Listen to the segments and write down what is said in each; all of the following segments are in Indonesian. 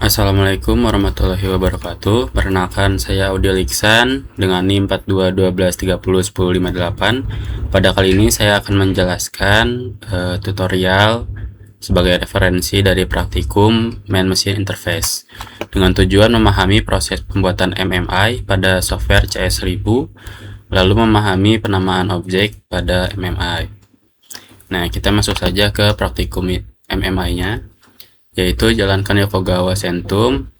Assalamualaikum warahmatullahi wabarakatuh. Perkenalkan, saya Audio Liksan dengan NIM 4212301058. Pada kali ini saya akan menjelaskan tutorial sebagai referensi dari praktikum Main Machine Interface dengan tujuan memahami proses pembuatan MMI pada software CS1000, lalu memahami penamaan objek pada MMI. Nah, kita masuk saja ke praktikum MMI-nya, yaitu jalankan Yokogawa Centum,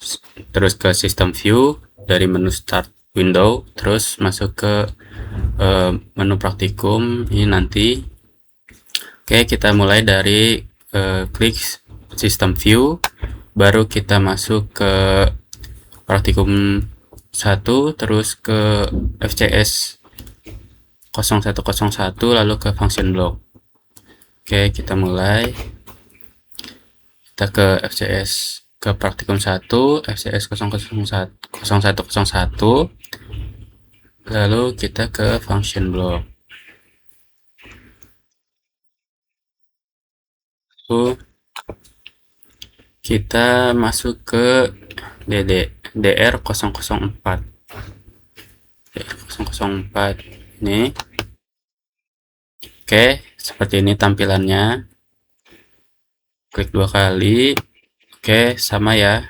terus ke System View, dari menu Start Window, terus masuk ke menu praktikum ini nanti. Oke, kita mulai dari klik System View, baru kita masuk ke praktikum 1, terus ke FCS 0101, lalu ke Function Block. Oke, kita mulai. Kita ke FCS, ke praktikum 1, FCS 0101, lalu kita ke function block. Lalu kita masuk ke DR004. DR004 ini. Oke, seperti ini tampilannya. Klik 2 kali. Oke, sama ya.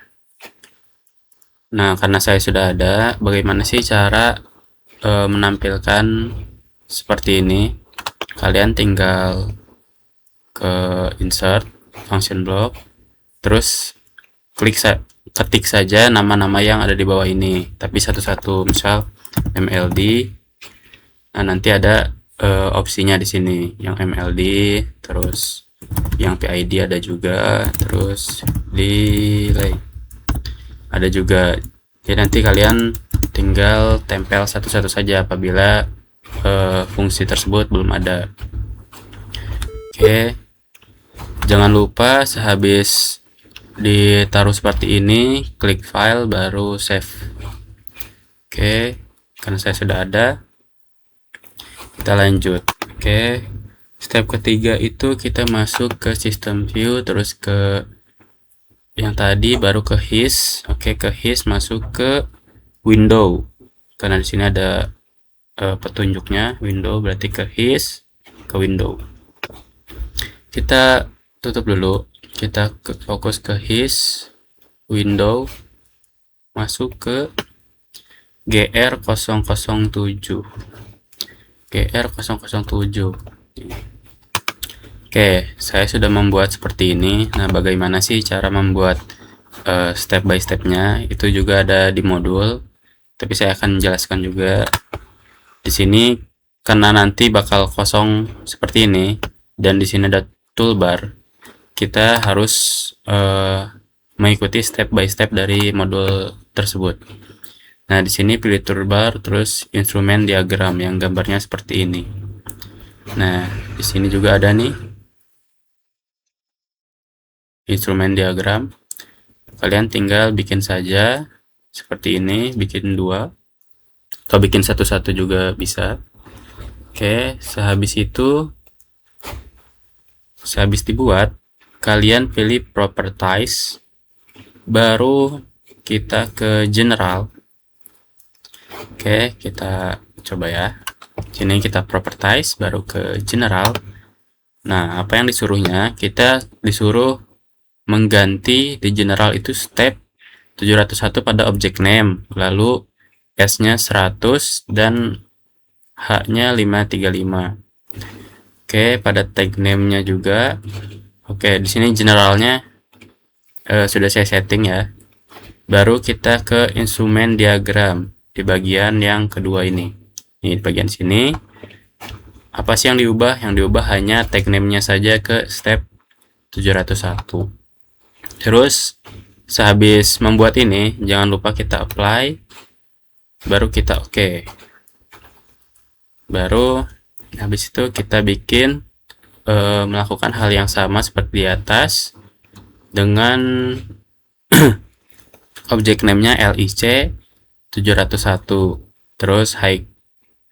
Nah, karena saya sudah ada, bagaimana sih cara menampilkan seperti ini? Kalian tinggal ke insert function block, terus ketik saja nama-nama yang ada di bawah ini, tapi satu-satu, misal MLD. Nah, nanti ada opsinya di sini, yang MLD, terus yang PID ada juga, terus delay ada juga. Jadi nanti kalian tinggal tempel satu-satu saja apabila fungsi tersebut belum ada. Oke, jangan lupa sehabis ditaruh seperti ini, klik file baru save. Oke, karena saya sudah ada, kita lanjut. Oke, step ketiga itu kita masuk ke System View, terus ke yang tadi, baru ke His. Oke, ke His, masuk ke Window, karena di sini ada petunjuknya Window, berarti ke His, ke Window. Kita tutup dulu, kita fokus ke His, Window, masuk ke GR007. GR007. Oke, saya sudah membuat seperti ini. Nah, bagaimana sih cara membuat step by stepnya? Itu juga ada di modul, tapi saya akan menjelaskan juga di sini, karena nanti bakal kosong seperti ini, dan di sini ada toolbar. Kita harus mengikuti step by step dari modul tersebut. Nah, di sini pilih toolbar, terus instrumen diagram yang gambarnya seperti ini. Nah, di sini juga ada nih instrumen diagram. Kalian tinggal bikin saja seperti ini, bikin 2 atau bikin satu-satu juga bisa. Oke, sehabis dibuat, kalian pilih properties, baru kita ke general. Oke, kita coba ya. Sini kita properties, baru ke general. Nah, apa yang disuruhnya? Kita disuruh mengganti di general itu step 701 pada object name, lalu S-nya 100 dan H-nya 535. Oke, pada tag name-nya juga. Oke, di sini generalnya sudah saya setting ya. Baru kita ke instrumen diagram di bagian yang kedua ini. Ini di bagian sini. Apa sih yang diubah? Yang diubah hanya tag name-nya saja ke step 701. Terus sehabis membuat ini, jangan lupa kita apply, baru kita oke. Baru habis itu kita bikin melakukan hal yang sama seperti di atas dengan objek name-nya LIC 701, terus high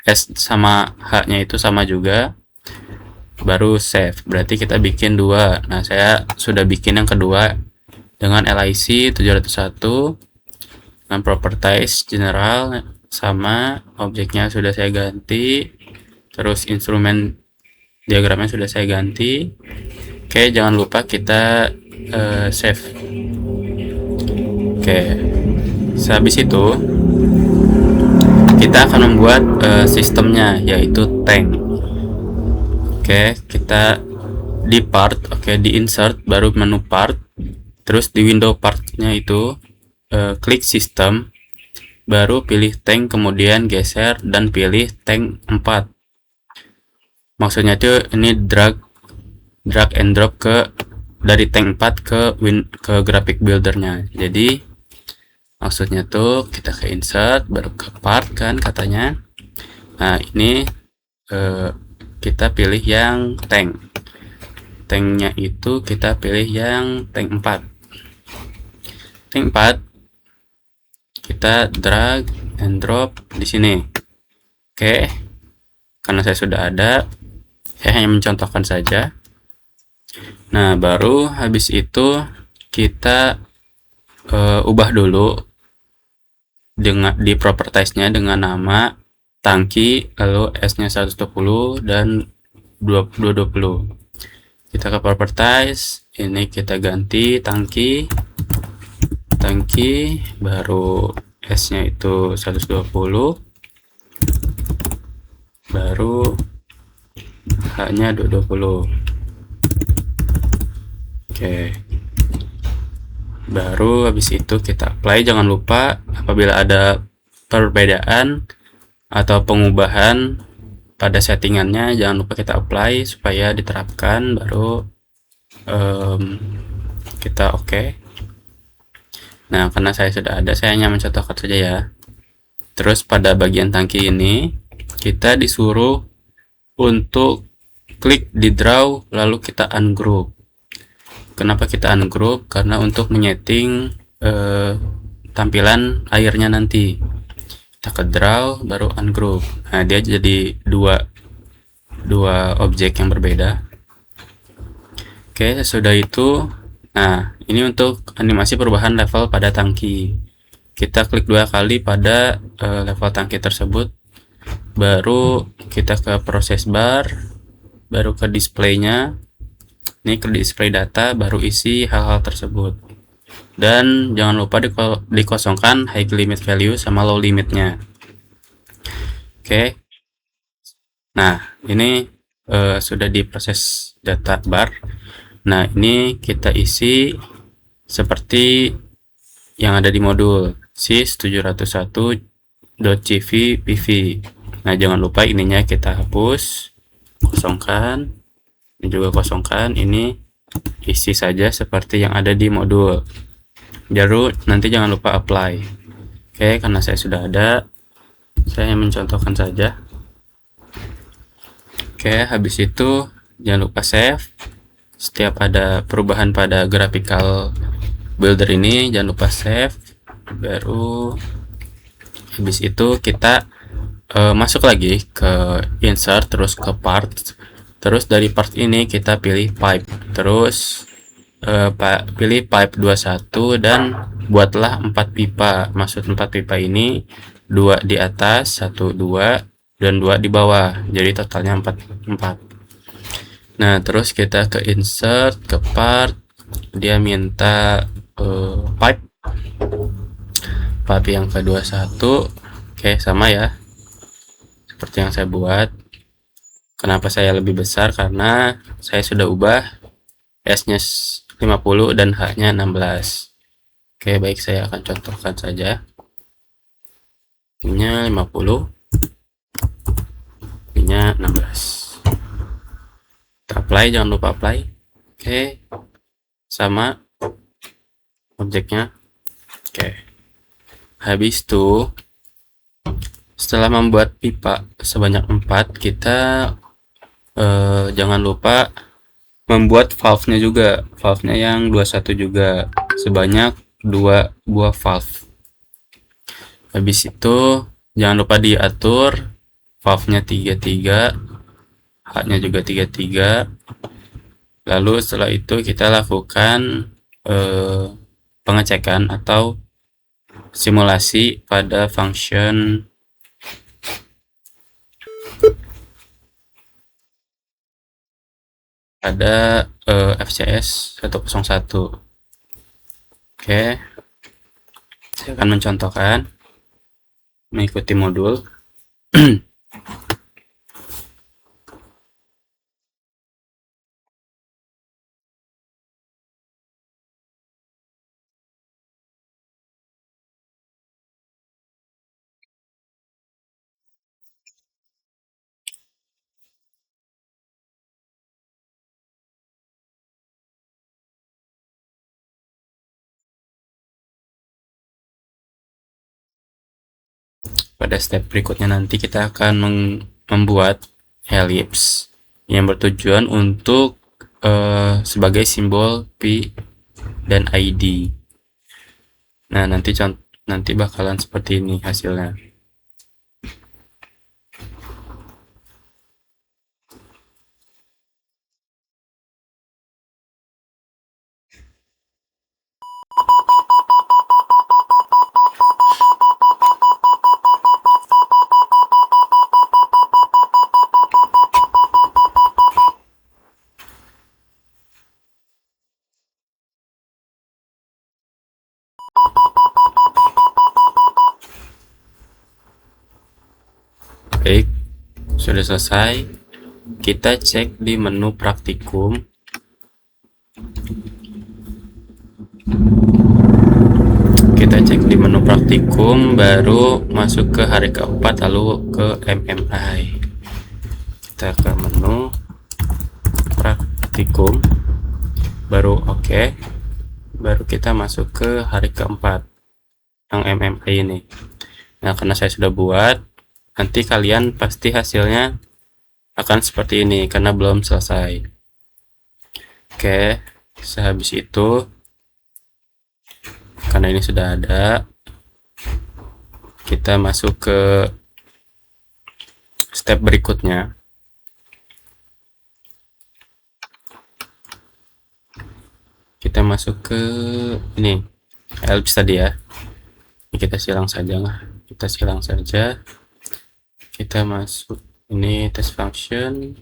S sama H-nya itu sama juga, baru save. Berarti kita bikin 2. Nah, saya sudah bikin yang kedua dengan LIC 701, dengan properties general sama, objeknya sudah saya ganti, terus instrumen diagramnya sudah saya ganti. Oke, jangan lupa kita save. Oke, sehabis itu kita akan membuat sistemnya, yaitu tank. Oke, kita di part, di insert, baru menu part, terus di window partnya itu klik sistem, baru pilih tank, kemudian geser dan pilih tank 4. Maksudnya itu ini drag and drop dari tank 4 ke graphic buildernya. Jadi maksudnya tuh kita ke insert, baru ke part kan katanya. Nah, ini kita pilih yang tanknya itu kita pilih yang tank 4. Tank 4 kita drag and drop di sini. Oke, karena saya sudah ada, saya hanya mencontohkan saja. Nah, baru habis itu kita ubah dulu di propertiesnya dengan nama tangki, lalu S-nya 120 dan 220. Kita ke properties, ini kita ganti tangki, baru S-nya itu 120, baru H-nya 220. Oke, baru habis itu kita apply. Jangan lupa apabila ada perbedaan atau pengubahan pada settingannya, jangan lupa kita apply supaya diterapkan, baru kita oke. Nah, karena saya sudah ada, saya hanya mencontohkan saja ya. Terus pada bagian tangki ini kita disuruh untuk klik di draw, lalu kita ungroup. Kenapa kita ungroup? Karena untuk menyeting tampilan airnya nanti. Kita ke draw, baru ungroup. Nah, dia jadi dua objek yang berbeda. Oke, sesudah itu, nah ini untuk animasi perubahan level pada tangki. Kita klik 2 kali pada level tangki tersebut, baru kita ke proses bar, baru ke displaynya. Ini ke display data, baru isi hal-hal tersebut. Dan jangan lupa dikosongkan high limit value sama low limitnya. Oke. Nah, ini sudah diproses data bar. Nah, ini kita isi seperti yang ada di modul sys701.cv pv. Nah, jangan lupa ininya kita hapus, kosongkan. Ini juga kosongkan, ini isi saja seperti yang ada di modul. Baru nanti jangan lupa apply. Oke, karena saya sudah ada, saya mencontohkan saja. Oke, habis itu jangan lupa save. Setiap ada perubahan pada graphical builder ini, jangan lupa save. Baru habis itu kita masuk lagi ke insert, terus ke part. Terus dari part ini kita pilih pipe, terus pilih pipe 21 dan buatlah 4 pipa. Maksud 4 pipa ini 2 di atas, 1, 2 dan 2 di bawah, jadi totalnya 4. Nah, terus kita ke insert, ke part, dia minta pipe yang ke-21. Oke, sama ya seperti yang saya buat. Kenapa saya lebih besar? Karena saya sudah ubah S-nya 50 dan H-nya 16. Oke, baik, saya akan contohkan saja. Ini 50, ini 16. Kita apply, jangan lupa apply. Oke, sama objeknya. Oke, habis itu setelah membuat pipa sebanyak 4, kita jangan lupa membuat valve-nya juga. Valve-nya yang 21 juga, sebanyak 2 buah valve. Habis itu jangan lupa diatur valve-nya 33, H-nya juga 33. Lalu setelah itu kita lakukan pengecekan atau simulasi pada function pada FCS 101. Oke, saya akan mencontohkan mengikuti modul. Pada step berikutnya nanti kita akan membuat ellipse yang bertujuan untuk sebagai simbol P dan ID. Nah, nanti bakalan seperti ini hasilnya. Baik, sudah selesai. Kita cek di menu praktikum. Kita cek di menu praktikum, baru masuk ke hari keempat, lalu ke MMI. Kita ke menu praktikum, baru oke. Baru kita masuk ke hari keempat yang MMI ini. Nah, karena saya sudah buat, nanti kalian pasti hasilnya akan seperti ini karena belum selesai. Oke, sehabis itu karena ini sudah ada, kita masuk ke step berikutnya. Kita masuk ke ini ellipse tadi ya. Kita silang saja lah. Kita masuk ini test function,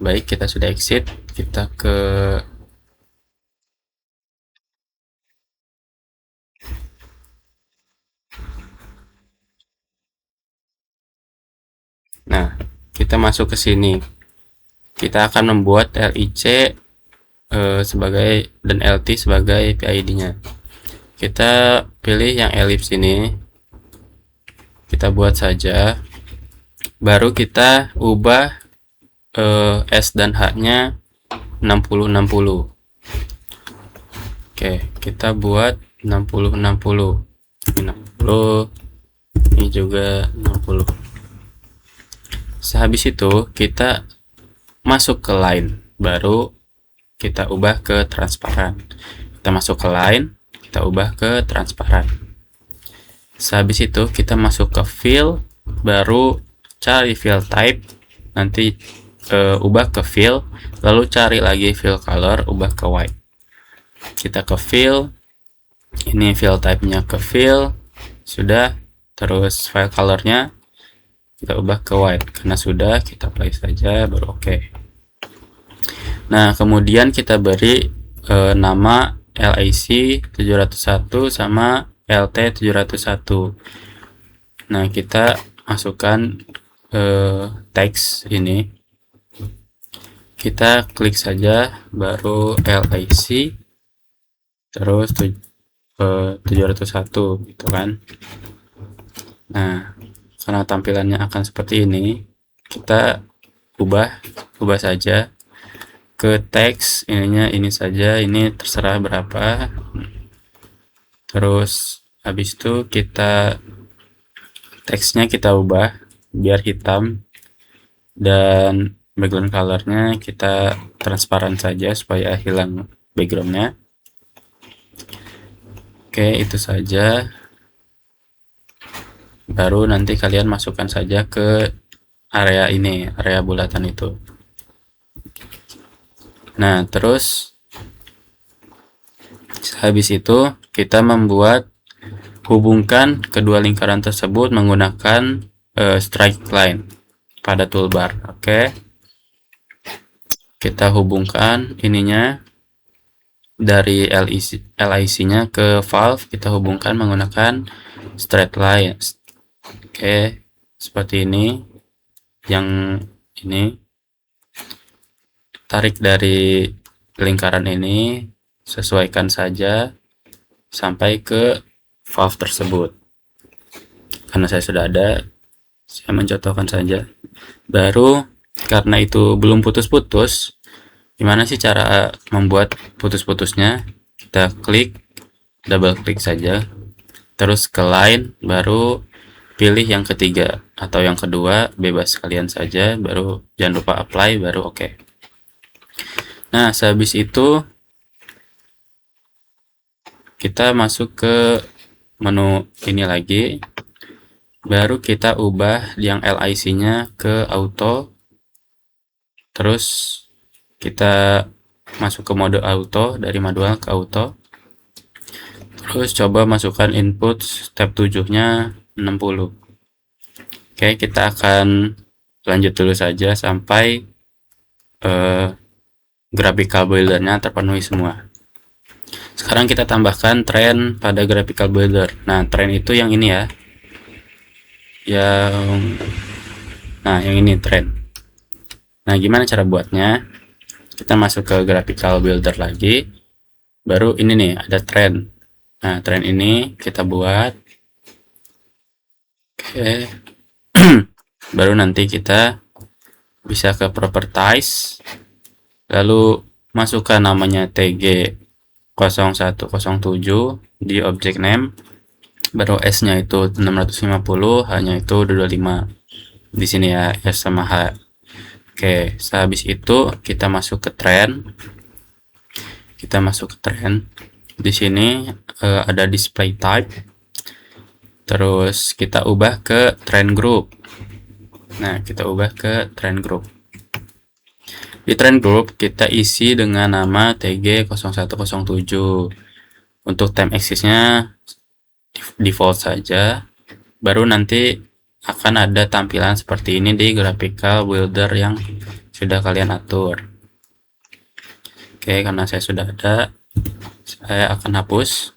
baik, kita sudah exit. Kita ke nah, kita masuk ke sini. Kita akan membuat LIC sebagai dan LT sebagai PID-nya. Kita pilih yang ellipse ini, kita buat saja, baru kita ubah S dan H-nya 60-60. Oke, kita buat 60-60. Ini 60, ini juga 60. Sehabis itu kita masuk ke line, baru kita ubah ke transparan. Kita masuk ke line, kita ubah ke transparan. Sehabis itu kita masuk ke fill, baru cari fill type, nanti ubah ke fill, lalu cari lagi fill color, ubah ke white. Kita ke fill, ini fill type-nya ke fill, sudah. Terus file colornya kita ubah ke white, karena sudah, kita play saja, baru oke. Nah, kemudian kita beri nama LIC 701 sama LT 701. Nah, kita masukkan teks ini. Kita klik saja, baru LIC terus 701 gitu kan. Nah, karena tampilannya akan seperti ini, kita ubah saja ke teks ininya, ini saja, ini terserah berapa. Terus habis itu kita teksnya kita ubah biar hitam, dan background colornya kita transparan saja supaya hilang backgroundnya. Oke, itu saja. Baru nanti kalian masukkan saja ke area ini, area bulatan itu. Nah, terus habis itu kita membuat hubungkan kedua lingkaran tersebut menggunakan straight line pada toolbar. Oke. Kita hubungkan ininya dari LIC-nya ke valve, kita hubungkan menggunakan straight line. Oke, seperti ini. Yang ini tarik dari lingkaran ini, sesuaikan saja sampai ke valve tersebut. Karena saya sudah ada, saya mencontohkan saja. Baru karena itu belum putus-putus, gimana sih cara membuat putus-putusnya? Kita klik, double klik saja, terus ke line, baru pilih yang ketiga atau yang kedua, bebas kalian saja, baru jangan lupa apply, baru oke. Nah, sehabis itu kita masuk ke menu ini lagi, baru kita ubah yang LIC-nya ke auto, terus kita masuk ke mode auto, dari manual ke auto, terus coba masukkan input step 7 nya 60. Oke, kita akan lanjut dulu saja sampai graphical builder-nya terpenuhi semua. Sekarang kita tambahkan trend pada graphical builder. Nah, trend itu yang ini ya, yang ini trend. Nah, gimana cara buatnya? Kita masuk ke graphical builder lagi, baru ini nih ada trend. Nah, trend ini kita buat. Oke. Baru nanti kita bisa ke properties, lalu masukkan namanya tg 0107 di object name, baru s-nya itu 650, h-nya itu 225 di sini ya, s sama h. Oke, sehabis itu kita masuk ke trend. Di sini ada display type, terus kita ubah ke trend group. Nah, kita ubah ke trend group. Di trend group kita isi dengan nama tg0107. Untuk time axis-nya default saja. Baru nanti akan ada tampilan seperti ini di graphical builder yang sudah kalian atur. Oke, karena saya sudah ada, saya akan hapus.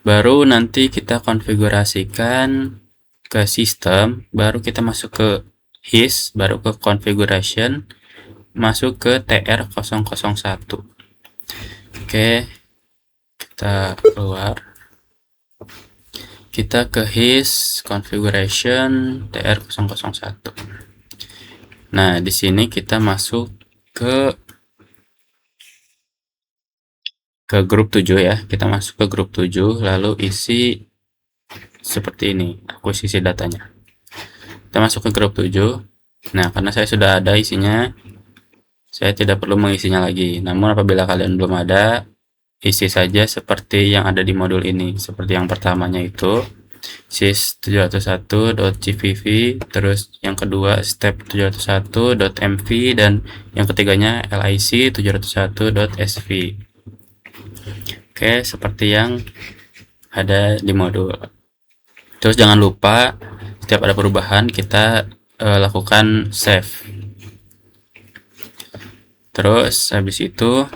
Baru nanti kita konfigurasikan ke sistem, baru kita masuk ke his, baru ke configuration, masuk ke TR001. Oke, kita keluar, kita ke his configuration TR001. Nah, di sini kita masuk ke grup 7 ya, kita masuk ke grup 7, lalu isi seperti ini, akuisisi datanya. Kita masuk ke grup 7. Nah, karena saya sudah ada isinya, saya tidak perlu mengisinya lagi. Namun apabila kalian belum ada, isi saja seperti yang ada di modul ini. Seperti yang pertamanya itu sys701.gvv, terus yang kedua step 701.mv, dan yang ketiganya lic701.sv. Oke, seperti yang ada di modul. Terus jangan lupa setiap ada perubahan kita lakukan save. Terus habis itu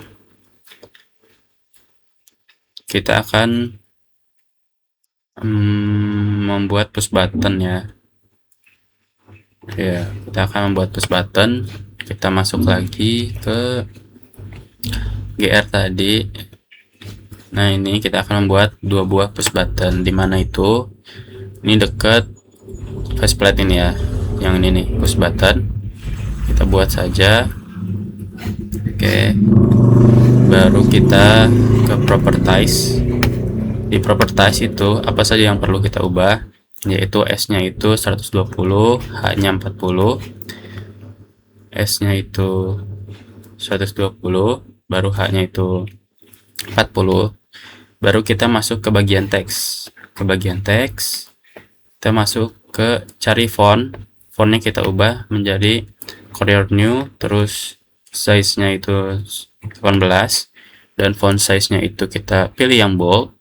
kita akan membuat push button ya. Ya, kita akan membuat push button. Kita masuk lagi ke GR tadi. Nah, ini kita akan membuat 2 buah push button. Dimana itu? Ini dekat faceplate ini ya, yang ini nih push button. Kita buat saja. Oke, baru kita ke properties. Di properties itu apa saja yang perlu kita ubah, yaitu s-nya itu 120, h-nya 40, s-nya itu 120, baru h-nya itu 40. Baru kita masuk ke bagian teks. Kita masuk ke cari fontnya kita ubah menjadi Courier New, terus size-nya itu 18 dan font size-nya itu kita pilih yang bold,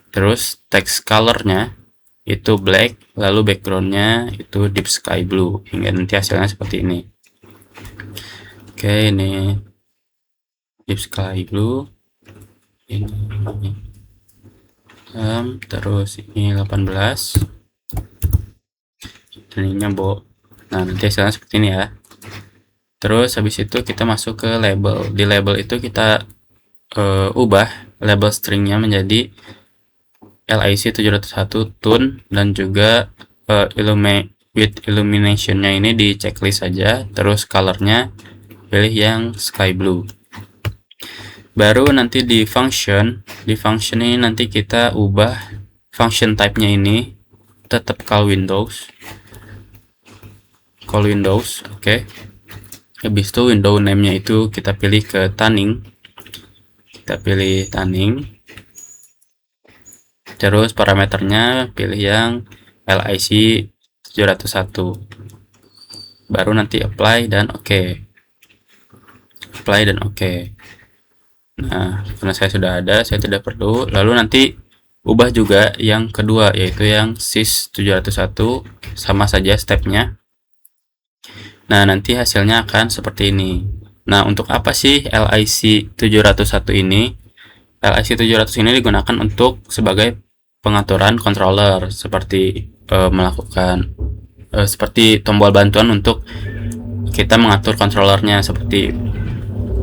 terus text color-nya itu black, lalu background-nya itu deep sky blue, hingga nanti hasilnya seperti ini. Oke, ini deep sky blue, ini terus ini 18, ininya bold. Nah, nanti hasilnya seperti ini ya. Terus habis itu kita masuk ke label. Di label itu kita ubah label stringnya menjadi LIC 701 tone, dan juga with illuminationnya ini di checklist saja. Terus colornya pilih yang sky blue. Baru nanti di function ini nanti kita ubah function type-nya ini tetap call windows. Oke. Habis itu window name-nya itu kita pilih ke tunning. Terus parameternya pilih yang LIC 701. Baru nanti apply dan oke. Nah, karena saya sudah ada, saya tidak perlu. Lalu nanti ubah juga yang kedua, yaitu yang sys 701, sama saja stepnya. Nah, nanti hasilnya akan seperti ini. Nah, untuk apa sih LIC 701 ini? LIC 700 ini digunakan untuk sebagai pengaturan controller, seperti melakukan seperti tombol bantuan untuk kita mengatur controllernya, seperti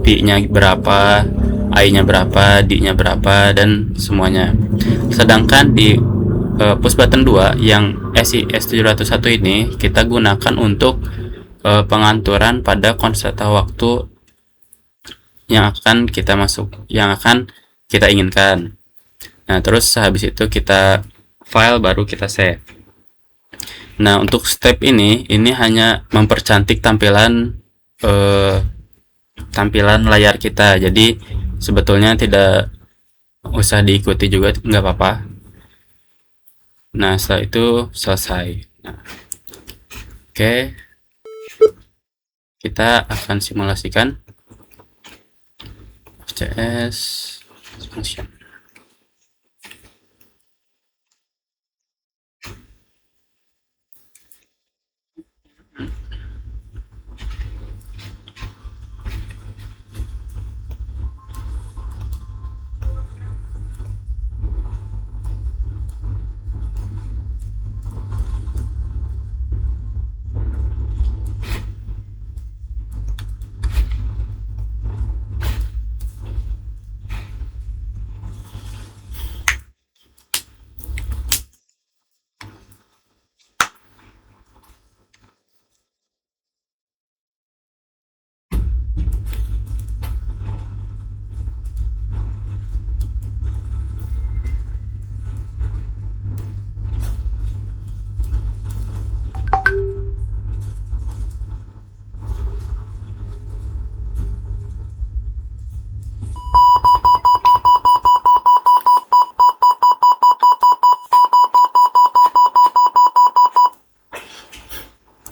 P-nya berapa, I-nya berapa, D-nya berapa, dan semuanya. Sedangkan di push button 2 yang SIS 701 ini kita gunakan untuk pengaturan pada konstanta waktu yang akan kita inginkan. Nah, terus habis itu kita file, baru kita save. Nah, untuk step ini hanya mempercantik tampilan layar kita. Jadi sebetulnya tidak usah diikuti juga, nggak apa-apa. Nah, setelah itu selesai. Nah, oke. Kita akan simulasikan FCS function.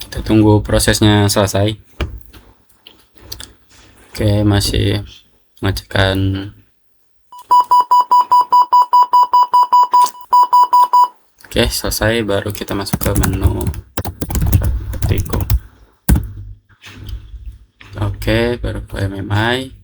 Kita tunggu prosesnya selesai. Oke, masih mengecekkan. Oke, selesai. Baru kita masuk ke menu Vertigo. Oke, baru ke MMI.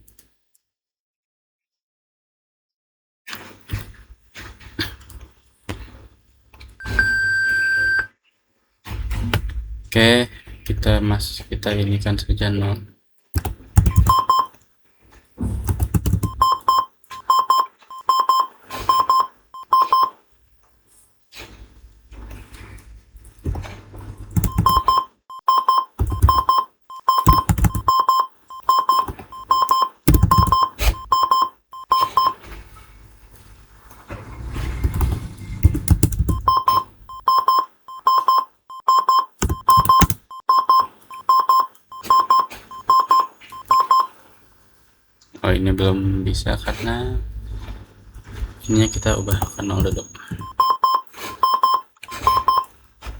Oke, kita inikan saja nol. Oh, ini belum bisa karena ini kita ubah ke 0 dulu.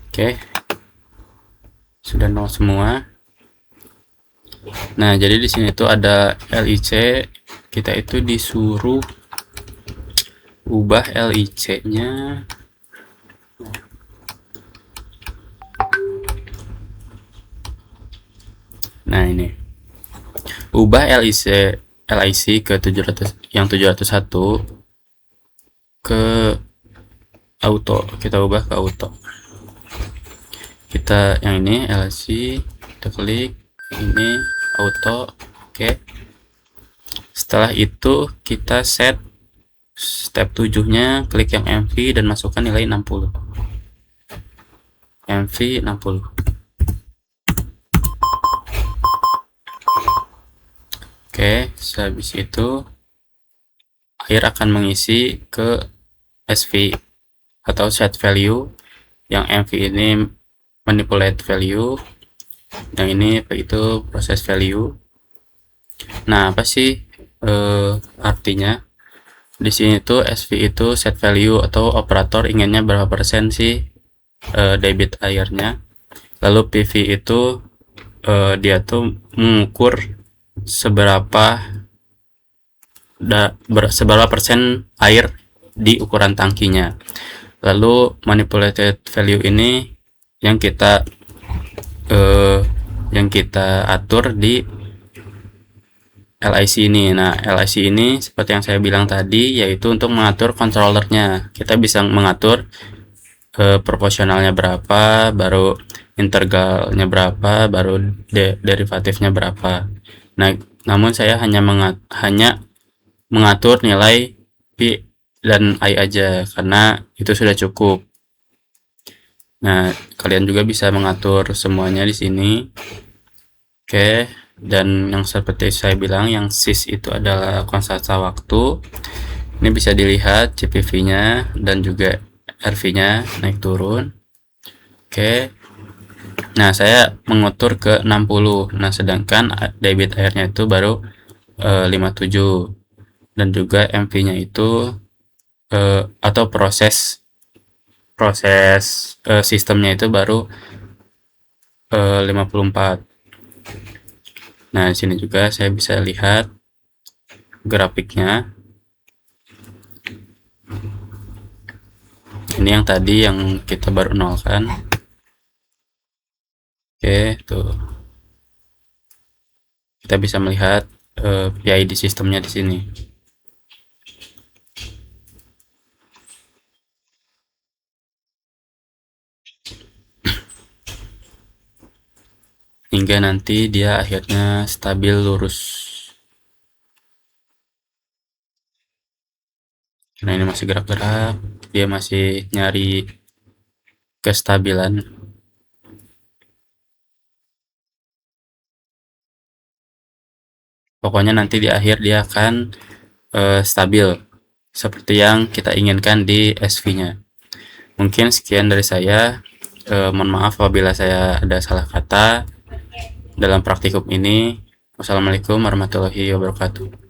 Oke, sudah 0 semua. Nah, jadi di sini tuh ada LIC, kita itu disuruh ubah LIC-nya. Nah, ini. Ubah LIC ke 700 yang 701 ke auto. Kita ubah ke auto. Kita yang ini LIC, kita klik ini auto. Oke. Setelah itu kita set step 7-nya, klik yang MV dan masukkan nilai 60. MV 60. Oke, sehabis itu akhir akan mengisi ke SV atau set value. Yang MV ini manipulate value, yang ini itu proses value. Nah, apa sih artinya? Di sini tuh SV itu set value atau operator inginnya berapa persen sih debit airnya. Lalu PV itu dia tuh mengukur seberapa persen air di ukuran tangkinya. Lalu manipulated value ini yang kita atur di LIC ini. Nah, LIC ini seperti yang saya bilang tadi, yaitu untuk mengatur controllernya. Kita bisa mengatur proporsionalnya berapa, baru integralnya berapa, baru derivatifnya berapa. Nah, namun saya hanya mengatur nilai P dan I aja, karena itu sudah cukup. Nah, kalian juga bisa mengatur semuanya di sini. Oke, dan yang seperti saya bilang, yang sys itu adalah konstanta waktu. Ini bisa dilihat CPV-nya dan juga RV-nya naik turun. Oke. Nah, saya mengutur ke 60. Nah, sedangkan debit airnya itu baru 57. Dan juga MV-nya itu atau proses sistemnya itu baru 54. Nah, di sini juga saya bisa lihat grafiknya. Ini yang tadi yang kita baru nolkan. Oke, tuh. Kita bisa melihat PID sistemnya di sini. Hingga nanti dia akhirnya stabil lurus. Nah, ini masih gerak-gerak, dia masih nyari kestabilan. Pokoknya nanti di akhir dia akan stabil seperti yang kita inginkan di SV-nya. Mungkin sekian dari saya. Mohon maaf apabila saya ada salah kata dalam praktikum ini. Wassalamualaikum warahmatullahi wabarakatuh.